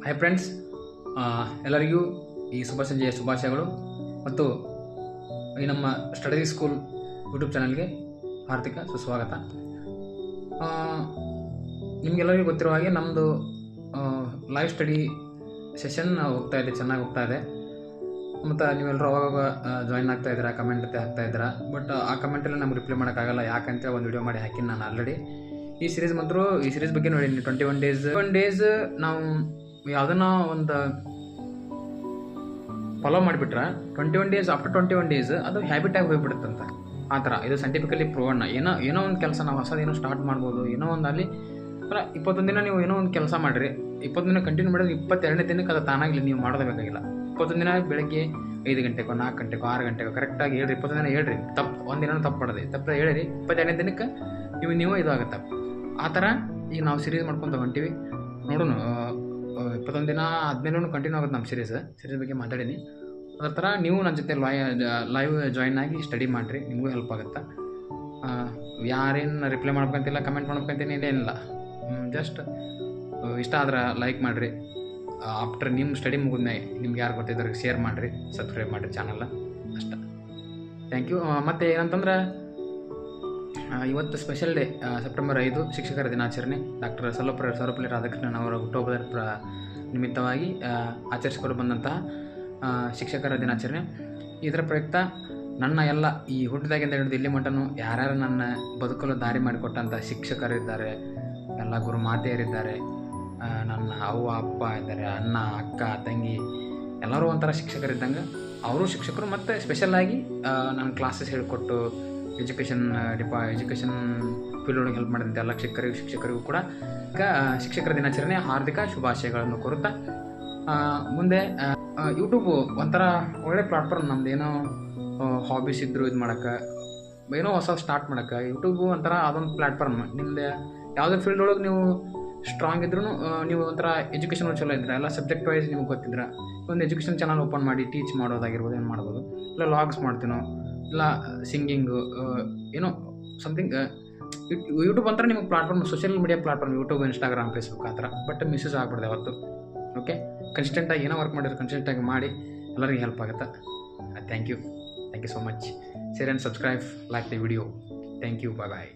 Hi friends, ಎಲ್ಲರಿಗೂ ಈ ಶುಭ ಸಂಜೆಯ ಶುಭಾಶಯಗಳು ಮತ್ತು ಈ ನಮ್ಮ ಸ್ಟಡಿ ಸ್ಕೂಲ್ ಯೂಟ್ಯೂಬ್ ಚಾನಲ್ಗೆ ಹಾರ್ದಿಕ ಸುಸ್ವಾಗತ. ನಿಮಗೆಲ್ಲರಿಗೂ ಗೊತ್ತಿರೋ ಹಾಗೆ ನಮ್ಮದು ಲೈವ್ ಸ್ಟಡಿ ಸೆಷನ್ ಹೋಗ್ತಾ ಇದೆ, ಚೆನ್ನಾಗಿ ಹೋಗ್ತಾ ಇದೆ. ಮತ್ತು ನೀವೆಲ್ಲರೂ ಅವಾಗ ಜಾಯಿನ್ ಆಗ್ತಾ ಇದ್ದೀರಾ, ಕಮೆಂಟ್ ಹಾಕ್ತಾ ಇದ್ದೀರಾ. ಬಟ್ ಆ ಕಮೆಂಟಲ್ಲಿ ನಮ್ಗೆ ರಿಪ್ಲೈ ಮಾಡೋಕ್ಕಾಗಲ್ಲ, ಯಾಕಂತೇಳಿ ಒಂದು ವಿಡಿಯೋ ಮಾಡಿ ಹಾಕಿ ನಾನು ಆಲ್ರೆಡಿ. ಈ ಸೀರೀಸ್ ಬಗ್ಗೆ ನೋಡಿ, 21 ಡೇಸ್ ನಾವು ಯಾವುದನ್ನ ಒಂದು ಫಾಲೋ ಮಾಡಿಬಿಟ್ರೆ 21 ಡೇಸ್, ಆಫ್ಟರ್ 21 ಡೇಸ್ ಅದು ಹ್ಯಾಬಿಟ್ ಆಗಿ ಹೋಗಿಬಿಡುತ್ತಂತ. ಆ ಥರ ಇದು ಸೈಂಟಿಫಿಕಲಿ ಪ್ರೂವನ್. ಏನೋ ಒಂದು ಕೆಲಸ ನಾವು ಹೊಸದೇನೋ ಸ್ಟಾರ್ಟ್ ಮಾಡ್ಬೋದು. ಏನೋ ಒಂದು ಅಲ್ಲಿ 21 ದಿನ ನೀವು ಏನೋ ಒಂದು ಕೆಲಸ ಮಾಡಿರಿ, 20 ದಿನ ಕಂಟಿನ್ಯೂ ಮಾಡಿದ್ರೆ 22ನೇ ದಿನಕ್ಕೆ ಅದು ತಾನಾಗಲಿ, ನೀವು ಮಾಡೋದೇ ಬೇಕಾಗಿಲ್ಲ. 21 ದಿನ ಬೆಳಗ್ಗೆ 5 ಗಂಟೆಗೋ 4 ಗಂಟೆಗೋ 6 ಗಂಟೆಗೋ ಕರೆಕ್ಟಾಗಿ ಹೇಳ್ರಿ. 20 ದಿನ ಹೇಳ್ರಿ, ಒಂದಿನ ತಪ್ಪು ಮಾಡೋದು, ತಪ್ಪು ಹೇಳಿರಿ. 22ನೇ ದಿನಕ್ಕೆ ನೀವು ಇದಾಗುತ್ತೆ. ಆ ಥರ ಈಗ ನಾವು ಸೀರೀಸ್ ಮಾಡ್ಕೊತ ಹೊಂಟೀವಿ. ನೋಡೋಣ, 21 ದಿನ ಆದಮೇಲೂ ಕಂಟಿನ್ಯೂ ಆಗುತ್ತೆ ನಮ್ಮ ಸೀರೀಸ್ ಬಗ್ಗೆ ಮಾತಾಡೀನಿ. ಅದರ ಥರ ನೀವು ನನ್ನ ಜೊತೆ ಲೈವ್ ಜಾಯಿನ್ ಆಗಿ ಸ್ಟಡಿ ಮಾಡಿರಿ, ನಿಮಗೂ ಹೆಲ್ಪ್ ಆಗುತ್ತೆ. ಯಾರೇನು ರಿಪ್ಲೈ ಮಾಡ್ಬೇಕಂತಿಲ್ಲ, ಕಮೆಂಟ್ ಮಾಡ್ಬೇಕಂತೇನೆ ಏನಿಲ್ಲ. ಜಸ್ಟ್ ಇಷ್ಟ ಆದ್ರೆ ಲೈಕ್ ಮಾಡಿರಿ. ಆಫ್ಟರ್ ನಿಮ್ಮ ಸ್ಟಡಿ ಮುಗಿದ್ಮೇ ನಿಮ್ಗೆ ಯಾರು ಗೊತ್ತಿದ್ದವ್ರಿಗೆ ಶೇರ್ ಮಾಡಿರಿ, ಸಬ್ಸ್ಕ್ರೈಬ್ ಮಾಡಿರಿ ಚಾನಲ್ನ, ಅಷ್ಟೇ. Thank you. ಮತ್ತು ಏನಂತಂದ್ರೆ ಇವತ್ತು ಸ್ಪೆಷಲ್ ಡೇ, ಸೆಪ್ಟೆಂಬರ್ 5 ಶಿಕ್ಷಕರ ದಿನಾಚರಣೆ. ಡಾಕ್ಟರ್ ಸರ್ವಪಲ್ಲಿ ರಾಧಾಕೃಷ್ಣನ್ ಅವರ ಹುಟ್ಟುಹಬ್ಬದ ನಿಮಿತ್ತವಾಗಿ ಆಚರಿಸಿಕೊಂಡು ಬಂದಂತಹ ಶಿಕ್ಷಕರ ದಿನಾಚರಣೆ. ಇದರ ಪ್ರಯುಕ್ತ ನನ್ನ ಎಲ್ಲ ಈ ಹುಟ್ಟಿದಾಗಿಂದ ಹಿಡಿದು ಇಲ್ಲಿ ಮಟ್ಟನೂ ಯಾರ್ಯಾರು ನನ್ನ ಬದುಕಲು ದಾರಿ ಮಾಡಿಕೊಟ್ಟಂಥ ಶಿಕ್ಷಕರಿದ್ದಾರೆ, ಎಲ್ಲ ಗುರುಮಾತೆಯರಿದ್ದಾರೆ, ನನ್ನ ಅವ್ವ ಅಪ್ಪ ಇದ್ದಾರೆ, ಅಣ್ಣ ಅಕ್ಕ ತಂಗಿ, ಎಲ್ಲರೂ ಒಂಥರ ಶಿಕ್ಷಕರಿದ್ದಂಗೆ. ಅವರು ಶಿಕ್ಷಕರು. ಮತ್ತು ಸ್ಪೆಷಲಾಗಿ ನನ್ನ ಕ್ಲಾಸಸ್ ಹೇಳಿಕೊಟ್ಟು ಎಜುಕೇಷನ್ ಫೀಲ್ಡ್ ಒಳಗೆ ಹೆಲ್ಪ್ ಮಾಡಿದಂಥ ಎಲ್ಲ ಶಿಕ್ಷಕರಿಗೂ ಕೂಡ ಶಿಕ್ಷಕರ ದಿನಾಚರಣೆ ಹಾರ್ದಿಕ ಶುಭಾಶಯಗಳನ್ನು ಕೋರುತ್ತಾ, ಮುಂದೆ ಯೂಟ್ಯೂಬು ಒಂಥರ ಒಳ್ಳೆ ಪ್ಲಾಟ್ಫಾರ್ಮ್. ನಮ್ದು ಏನೋ ಹಾಬೀಸ್ ಇದ್ದರೂ ಇದು ಮಾಡೋಕ್ಕೆ, ಏನೋ ಹೊಸ ಸ್ಟಾರ್ಟ್ ಮಾಡೋಕ್ಕೆ ಯೂಟ್ಯೂಬು ಒಂಥರ ಅದೊಂದು ಪ್ಲ್ಯಾಟ್ಫಾರ್ಮ್. ನಿಮ್ಮದು ಯಾವುದೇ ಫೀಲ್ಡ್ ಒಳಗೆ ನೀವು ಸ್ಟ್ರಾಂಗ್ ಇದ್ರೂ, ನೀವು ಒಂಥರ ಎಜುಕೇಷನ್ ಚಲೋ ಇದ್ರೆ, ಎಲ್ಲ ಸಬ್ಜೆಕ್ಟ್ ವೈಸ್ ನಿಮ್ಗೆ ಗೊತ್ತಿದ್ರೆ ಒಂದು ಎಜುಕೇಷನ್ ಚಾನಲ್ ಓಪನ್ ಮಾಡಿ ಟೀಚ್ ಮಾಡೋದಾಗಿರ್ಬೋದು, ಏನು ಮಾಡ್ಬೋದು. ಇಲ್ಲ ಲಾಗ್ಸ್ ಮಾಡ್ತೀನೋ, ಇಲ್ಲ ಸಿಂಗಿಂಗು, ಏನೋ ಸಮಥಿಂಗ್. ಯೂಟ್ಯೂಬ್ ಅಂತಾರೆ ನಿಮಗೆ platform, social media platform, YouTube, Instagram, Facebook ಆ ಥರ. ಬಟ್ ಮಿಸ್ಯೂಸ್ ಆಗ್ಬಿಡ್ದೆ ಅವತ್ತು. ಓಕೆ, ಕನ್ಸಿಸ್ಟೆಂಟಾಗಿ ಏನೋ ವರ್ಕ್ ಮಾಡಿದ್ರೆ ಕನ್ಸಿಸ್ಟೆಂಟಾಗಿ ಮಾಡಿ, ಎಲ್ಲರಿಗೂ ಹೆಲ್ಪ್ ಆಗುತ್ತೆ. Thank you so much. Share and subscribe, like the video. Thank you, bye.